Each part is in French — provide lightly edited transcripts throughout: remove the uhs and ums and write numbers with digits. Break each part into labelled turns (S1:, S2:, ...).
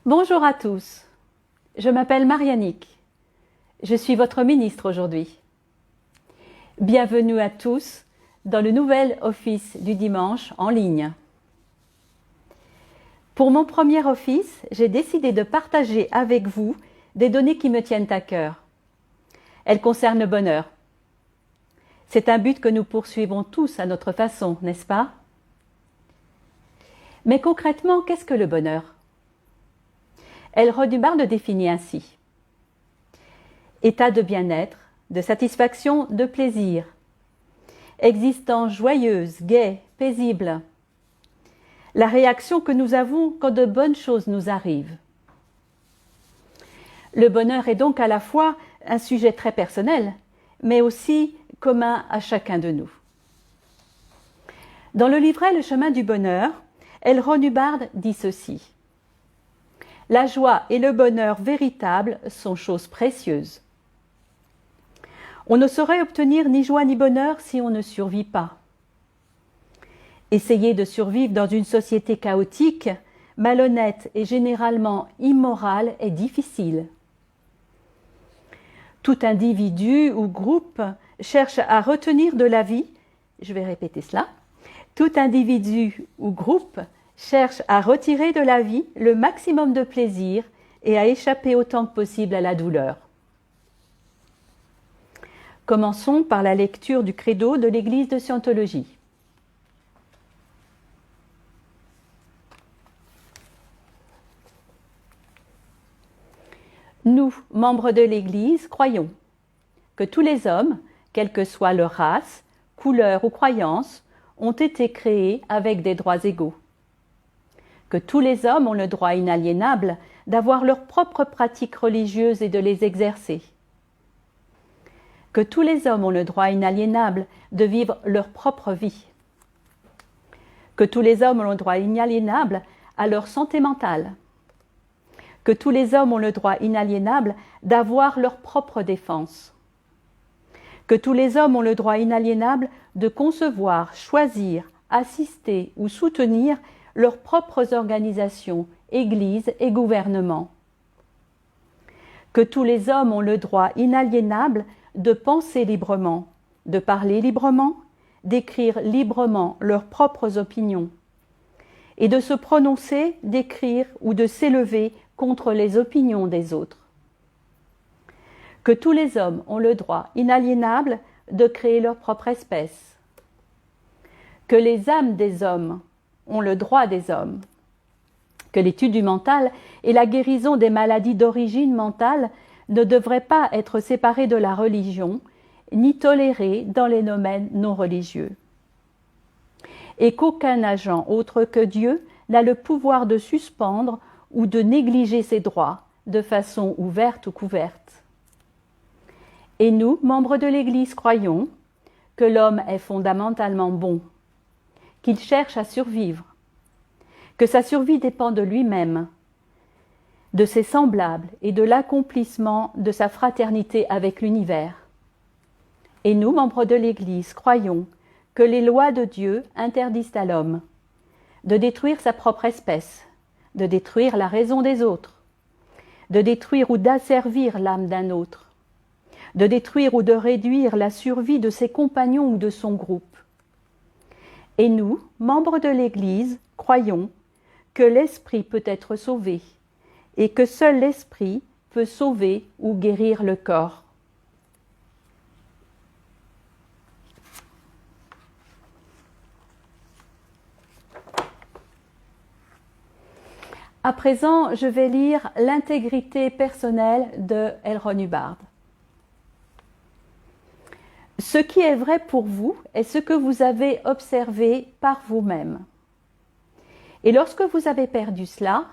S1: Bonjour à tous, je m'appelle Marianique, je suis votre ministre aujourd'hui. Bienvenue à tous dans le nouvel office du dimanche en ligne. Pour mon premier office, j'ai décidé de partager avec vous des données qui me tiennent à cœur. Elles concernent le bonheur. C'est un but que nous poursuivons tous à notre façon, n'est-ce pas? Mais concrètement, qu'est-ce que le bonheur? Elrond Hubbard le définit ainsi. État de bien-être, de satisfaction, de plaisir. Existence joyeuse, gaie, paisible. La réaction que nous avons quand de bonnes choses nous arrivent. Le bonheur est donc à la fois un sujet très personnel, mais aussi commun à chacun de nous. Dans le livret Le chemin du bonheur, Elrond Hubbard dit ceci. La joie et le bonheur véritable sont choses précieuses. On ne saurait obtenir ni joie ni bonheur si on ne survit pas. Essayer de survivre dans une société chaotique, malhonnête et généralement immorale est difficile. Tout individu ou groupe cherche à retenir de la vie, je vais répéter cela, tout individu ou groupe cherche à retirer de la vie le maximum de plaisir et à échapper autant que possible à la douleur. Commençons par la lecture du credo de l'Église de Scientologie. Nous, membres de l'Église, croyons que tous les hommes, quelle que soit leur race, couleur ou croyance, ont été créés avec des droits égaux. Que tous les hommes ont le droit inaliénable d'avoir leurs propres pratiques religieuses et de les exercer. Que tous les hommes ont le droit inaliénable de vivre leur propre vie. Que tous les hommes ont le droit inaliénable à leur santé mentale. Que tous les hommes ont le droit inaliénable d'avoir leur propre défense. Que tous les hommes ont le droit inaliénable de concevoir, choisir, assister ou soutenir leurs propres organisations, églises et gouvernements. Que tous les hommes ont le droit inaliénable de penser librement, de parler librement, d'écrire librement leurs propres opinions, et de se prononcer, d'écrire ou de s'élever contre les opinions des autres. Que tous les hommes ont le droit inaliénable de créer leur propre espèce. Que les âmes des hommes ont le droit des hommes. Que l'étude du mental et la guérison des maladies d'origine mentale ne devraient pas être séparées de la religion, ni tolérées dans les domaines non religieux. Et qu'aucun agent autre que Dieu n'a le pouvoir de suspendre ou de négliger ses droits de façon ouverte ou couverte. Et nous, membres de l'Église, croyons que l'homme est fondamentalement bon, qu'il cherche à survivre, que sa survie dépend de lui-même, de ses semblables et de l'accomplissement de sa fraternité avec l'univers. Et nous, membres de l'Église, croyons que les lois de Dieu interdisent à l'homme de détruire sa propre espèce, de détruire la raison des autres, de détruire ou d'asservir l'âme d'un autre, de détruire ou de réduire la survie de ses compagnons ou de son groupe. Et nous, membres de l'Église, croyons que l'esprit peut être sauvé et que seul l'esprit peut sauver ou guérir le corps. À présent, je vais lire l'intégrité personnelle de Elrond Hubbard. Ce qui est vrai pour vous est ce que vous avez observé par vous-même. Et lorsque vous avez perdu cela,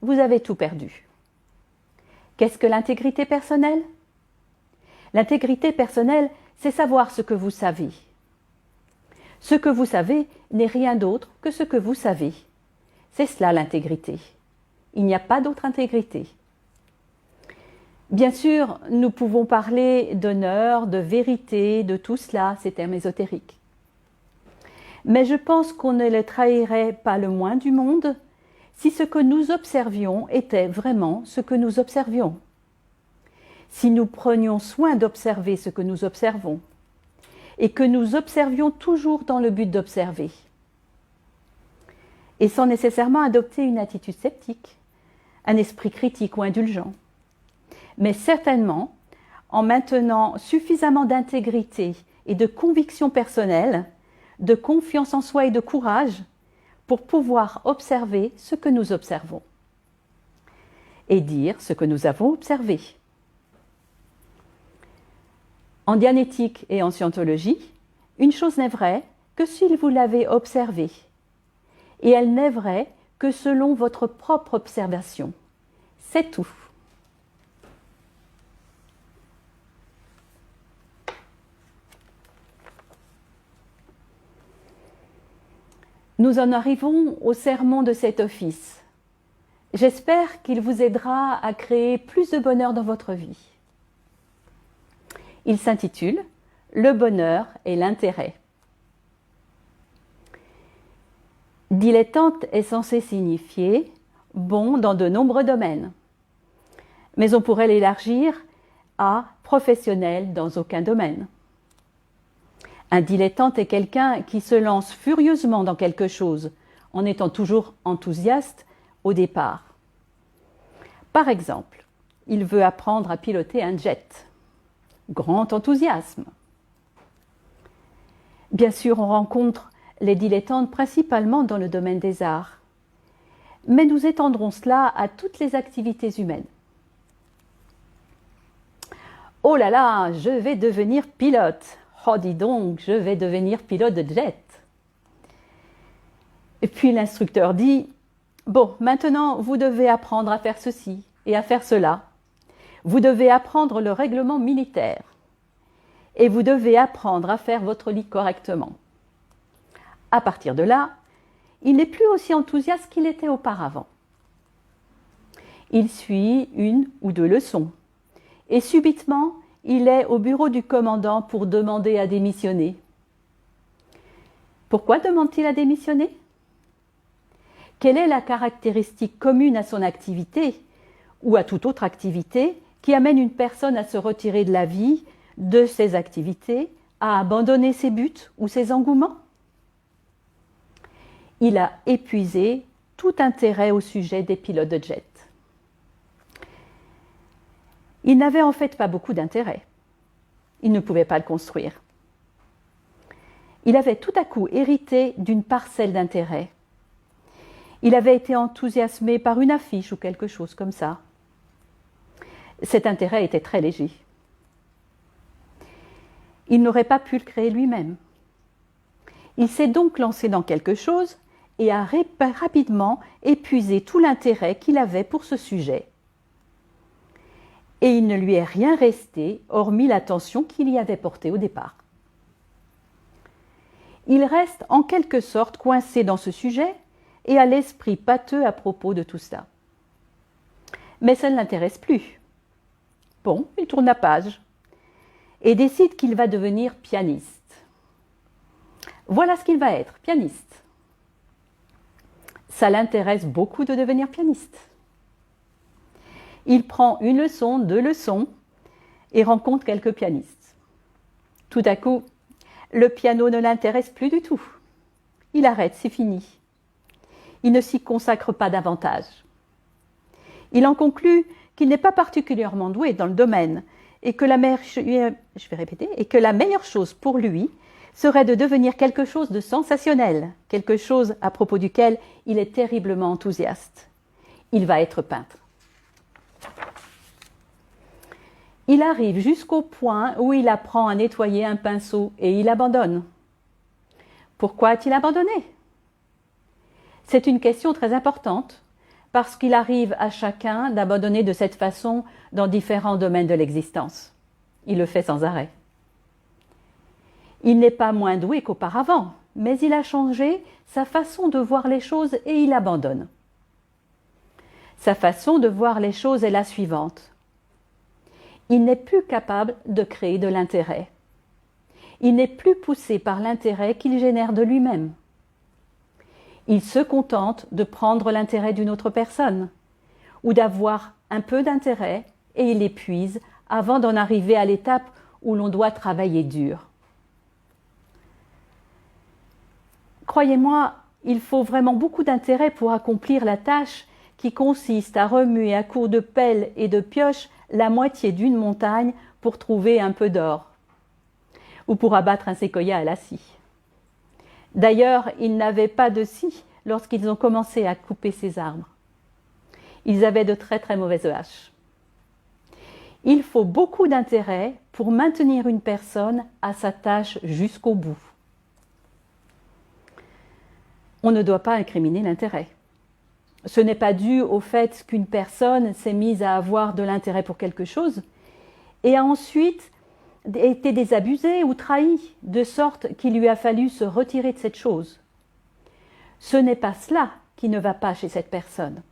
S1: vous avez tout perdu. Qu'est-ce que l'intégrité personnelle? L'intégrité personnelle, c'est savoir ce que vous savez. Ce que vous savez n'est rien d'autre que ce que vous savez. C'est cela l'intégrité. Il n'y a pas d'autre intégrité. Bien sûr, nous pouvons parler d'honneur, de vérité, de tout cela, c'est termes ésotériques. Mais je pense qu'on ne les trahirait pas le moins du monde si ce que nous observions était vraiment ce que nous observions, si nous prenions soin d'observer ce que nous observons, et que nous observions toujours dans le but d'observer, et sans nécessairement adopter une attitude sceptique, un esprit critique ou indulgent, mais certainement en maintenant suffisamment d'intégrité et de conviction personnelle, de confiance en soi et de courage pour pouvoir observer ce que nous observons et dire ce que nous avons observé. En dianétique et en scientologie, une chose n'est vraie que si vous l'avez observée, et elle n'est vraie que selon votre propre observation. C'est tout. Nous en arrivons au sermon de cet office. J'espère qu'il vous aidera à créer plus de bonheur dans votre vie. Il s'intitule « Le bonheur et l'intérêt ». Dilettante est censé signifier « bon dans de nombreux domaines », mais on pourrait l'élargir à « professionnel dans aucun domaine ». Un dilettante est quelqu'un qui se lance furieusement dans quelque chose, en étant toujours enthousiaste au départ. Par exemple, il veut apprendre à piloter un jet. Grand enthousiasme. Bien sûr, on rencontre les dilettantes principalement dans le domaine des arts, mais nous étendrons cela à toutes les activités humaines. Oh là là, je vais devenir pilote. Oh, dis donc, je vais devenir pilote de jet. Et puis l'instructeur dit, bon, maintenant vous devez apprendre à faire ceci et à faire cela. Vous devez apprendre le règlement militaire. Et vous devez apprendre à faire votre lit correctement. À partir de là, il n'est plus aussi enthousiaste qu'il était auparavant. Il suit une ou deux leçons. Et subitement, il est au bureau du commandant pour demander à démissionner. Pourquoi demande-t-il à démissionner? Quelle est la caractéristique commune à son activité ou à toute autre activité qui amène une personne à se retirer de la vie, de ses activités, à abandonner ses buts ou ses engouements? Il a épuisé tout intérêt au sujet des pilotes de jet. Il n'avait en fait pas beaucoup d'intérêt. Il ne pouvait pas le construire. Il avait tout à coup hérité d'une parcelle d'intérêt. Il avait été enthousiasmé par une affiche ou quelque chose comme ça. Cet intérêt était très léger. Il n'aurait pas pu le créer lui-même. Il s'est donc lancé dans quelque chose et a rapidement épuisé tout l'intérêt qu'il avait pour ce sujet. Et il ne lui est rien resté, hormis l'attention qu'il y avait portée au départ. Il reste en quelque sorte coincé dans ce sujet et a l'esprit pâteux à propos de tout ça. Mais ça ne l'intéresse plus. Bon, il tourne la page et décide qu'il va devenir pianiste. Voilà ce qu'il va être, pianiste. Ça l'intéresse beaucoup de devenir pianiste. Il prend une leçon, 2 leçons et rencontre quelques pianistes. Tout à coup, le piano ne l'intéresse plus du tout. Il arrête, c'est fini. Il ne s'y consacre pas davantage. Il en conclut qu'il n'est pas particulièrement doué dans le domaine et que la meilleure chose pour lui serait de devenir quelque chose de sensationnel, quelque chose à propos duquel il est terriblement enthousiaste. Il va être peintre. Il arrive jusqu'au point où il apprend à nettoyer un pinceau et il abandonne. Pourquoi a-t-il abandonné? C'est une question très importante parce qu'il arrive à chacun d'abandonner de cette façon dans différents domaines de l'existence. Il le fait sans arrêt. Il n'est pas moins doué qu'auparavant, mais il a changé sa façon de voir les choses et il abandonne. Sa façon de voir les choses est la suivante. Il n'est plus capable de créer de l'intérêt. Il n'est plus poussé par l'intérêt qu'il génère de lui-même. Il se contente de prendre l'intérêt d'une autre personne ou d'avoir un peu d'intérêt et il l'épuise avant d'en arriver à l'étape où l'on doit travailler dur. Croyez-moi, il faut vraiment beaucoup d'intérêt pour accomplir la tâche qui consiste à remuer à coups de pelle et de pioche la moitié d'une montagne pour trouver un peu d'or ou pour abattre un séquoia à la scie. D'ailleurs, ils n'avaient pas de scie lorsqu'ils ont commencé à couper ces arbres. Ils avaient de très très mauvaises haches. Il faut beaucoup d'intérêt pour maintenir une personne à sa tâche jusqu'au bout. On ne doit pas incriminer l'intérêt. Ce n'est pas dû au fait qu'une personne s'est mise à avoir de l'intérêt pour quelque chose et a ensuite été désabusée ou trahie, de sorte qu'il lui a fallu se retirer de cette chose. Ce n'est pas cela qui ne va pas chez cette personne.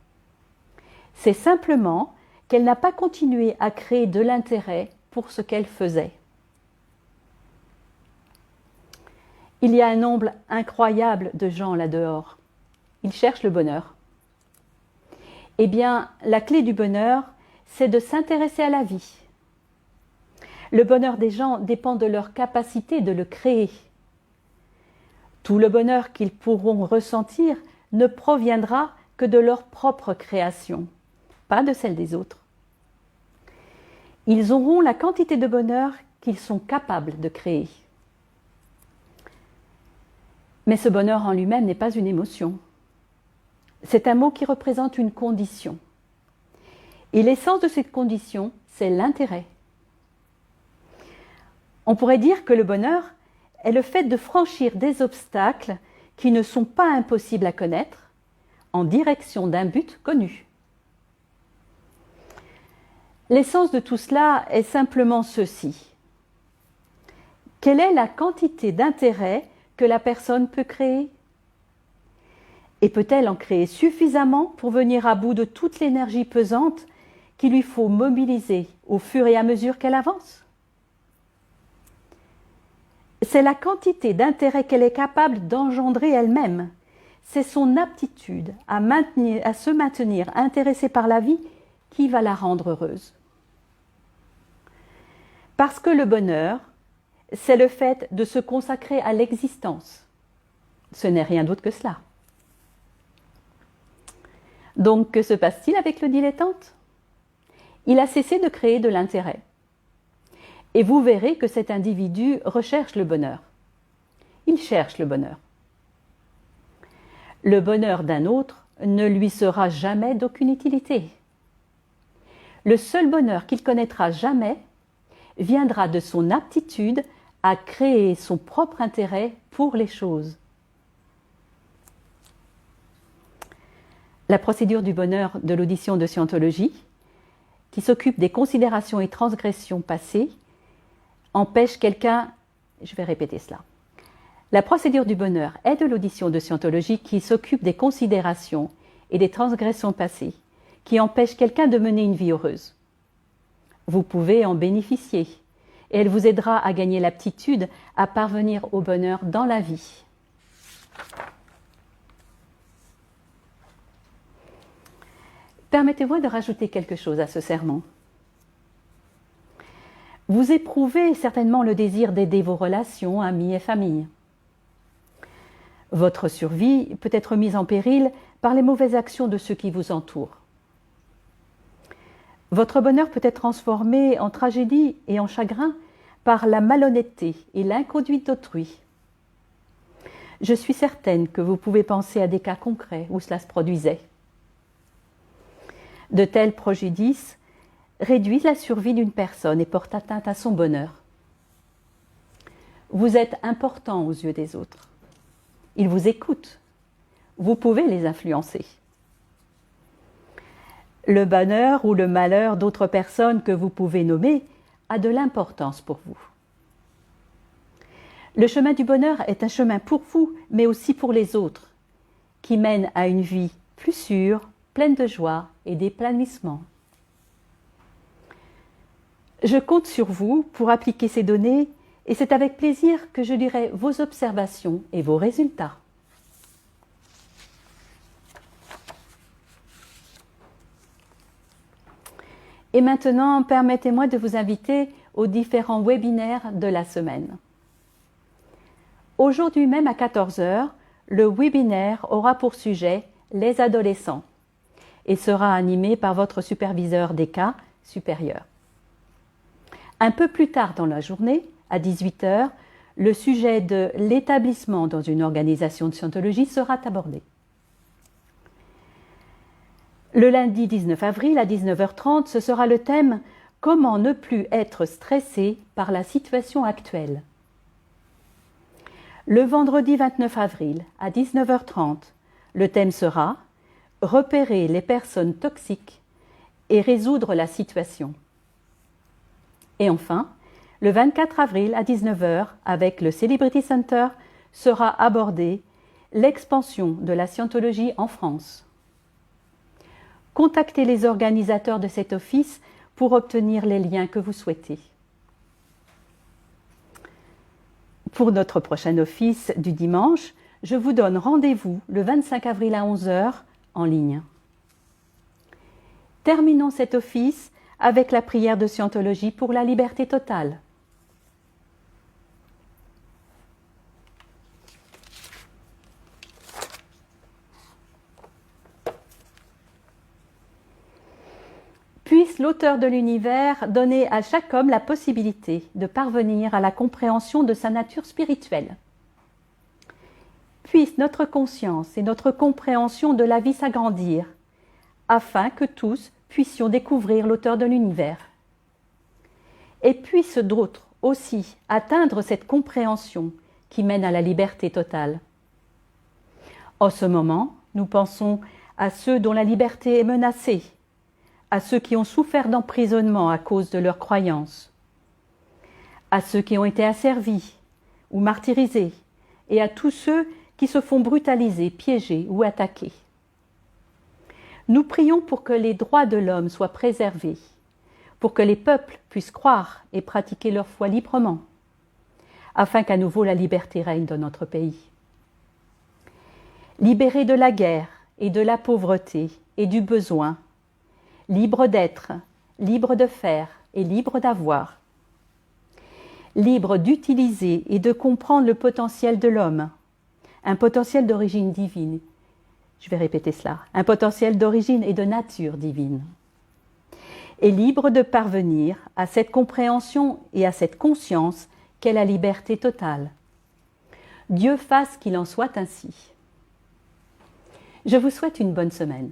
S1: C'est simplement qu'elle n'a pas continué à créer de l'intérêt pour ce qu'elle faisait. Il y a un nombre incroyable de gens là-dehors. Ils cherchent le bonheur. Eh bien, la clé du bonheur, c'est de s'intéresser à la vie. Le bonheur des gens dépend de leur capacité de le créer. Tout le bonheur qu'ils pourront ressentir ne proviendra que de leur propre création, pas de celle des autres. Ils auront la quantité de bonheur qu'ils sont capables de créer. Mais ce bonheur en lui-même n'est pas une émotion. C'est un mot qui représente une condition. Et l'essence de cette condition, c'est l'intérêt. On pourrait dire que le bonheur est le fait de franchir des obstacles qui ne sont pas impossibles à connaître en direction d'un but connu. L'essence de tout cela est simplement ceci. Quelle est la quantité d'intérêt que la personne peut créer ? Et peut-elle en créer suffisamment pour venir à bout de toute l'énergie pesante qu'il lui faut mobiliser au fur et à mesure qu'elle avance ? C'est la quantité d'intérêt qu'elle est capable d'engendrer elle-même. C'est son aptitude à se maintenir intéressée par la vie qui va la rendre heureuse. Parce que le bonheur, c'est le fait de se consacrer à l'existence. Ce n'est rien d'autre que cela. Donc, que se passe-t-il avec le dilettante ? Il a cessé de créer de l'intérêt. Et vous verrez que cet individu recherche le bonheur. Il cherche le bonheur. Le bonheur d'un autre ne lui sera jamais d'aucune utilité. Le seul bonheur qu'il connaîtra jamais viendra de son aptitude à créer son propre intérêt pour les choses. La procédure du bonheur de l'audition de Scientologie, qui s'occupe des considérations et transgressions passées, empêche quelqu'un... Je vais répéter cela. La procédure du bonheur est de l'audition de Scientologie qui s'occupe des considérations et des transgressions passées, qui empêche quelqu'un de mener une vie heureuse. Vous pouvez en bénéficier et elle vous aidera à gagner l'aptitude à parvenir au bonheur dans la vie. Permettez-moi de rajouter quelque chose à ce sermon. Vous éprouvez certainement le désir d'aider vos relations, amis et famille. Votre survie peut être mise en péril par les mauvaises actions de ceux qui vous entourent. Votre bonheur peut être transformé en tragédie et en chagrin par la malhonnêteté et l'inconduite d'autrui. Je suis certaine que vous pouvez penser à des cas concrets où cela se produisait. De tels préjudices réduisent la survie d'une personne et portent atteinte à son bonheur. Vous êtes important aux yeux des autres. Ils vous écoutent. Vous pouvez les influencer. Le bonheur ou le malheur d'autres personnes que vous pouvez nommer a de l'importance pour vous. Le chemin du bonheur est un chemin pour vous, mais aussi pour les autres, qui mène à une vie plus sûre, pleine de joie et d'épanouissement. Je compte sur vous pour appliquer ces données et c'est avec plaisir que je lirai vos observations et vos résultats. Et maintenant, permettez-moi de vous inviter aux différents webinaires de la semaine. Aujourd'hui même à 14 heures, le webinaire aura pour sujet les adolescents et sera animé par votre superviseur des cas supérieurs. Un peu plus tard dans la journée, à 18 heures, le sujet de l'établissement dans une organisation de scientologie sera abordé. Le lundi 19 avril à 19h30, ce sera le thème « Comment ne plus être stressé par la situation actuelle ». Le vendredi 29 avril à 19h30, le thème sera « Repérer les personnes toxiques et résoudre la situation ». Et enfin, le 24 avril à 19h, avec le Celebrity Center, sera abordé l'expansion de la scientologie en France. Contactez les organisateurs de cet office pour obtenir les liens que vous souhaitez. Pour notre prochain office du dimanche, je vous donne rendez-vous le 25 avril à 11 h en ligne. Terminons cet office avec la prière de scientologie pour la liberté totale. Puisse l'auteur de l'univers donner à chaque homme la possibilité de parvenir à la compréhension de sa nature spirituelle. Puisse notre conscience et notre compréhension de la vie s'agrandir, afin que tous puissions découvrir l'auteur de l'univers. Et puissent d'autres aussi atteindre cette compréhension qui mène à la liberté totale. En ce moment, nous pensons à ceux dont la liberté est menacée, à ceux qui ont souffert d'emprisonnement à cause de leurs croyances, à ceux qui ont été asservis ou martyrisés, et à tous ceux qui se font brutaliser, piéger ou attaquer. Nous prions pour que les droits de l'homme soient préservés, pour que les peuples puissent croire et pratiquer leur foi librement, afin qu'à nouveau la liberté règne dans notre pays. Libérés de la guerre et de la pauvreté et du besoin, libre d'être, libre de faire et libre d'avoir. Libre d'utiliser et de comprendre le potentiel de l'homme, un potentiel d'origine divine. Je vais répéter cela, un potentiel d'origine et de nature divine. Et libre de parvenir à cette compréhension et à cette conscience qu'est la liberté totale. Dieu fasse qu'il en soit ainsi. Je vous souhaite une bonne semaine.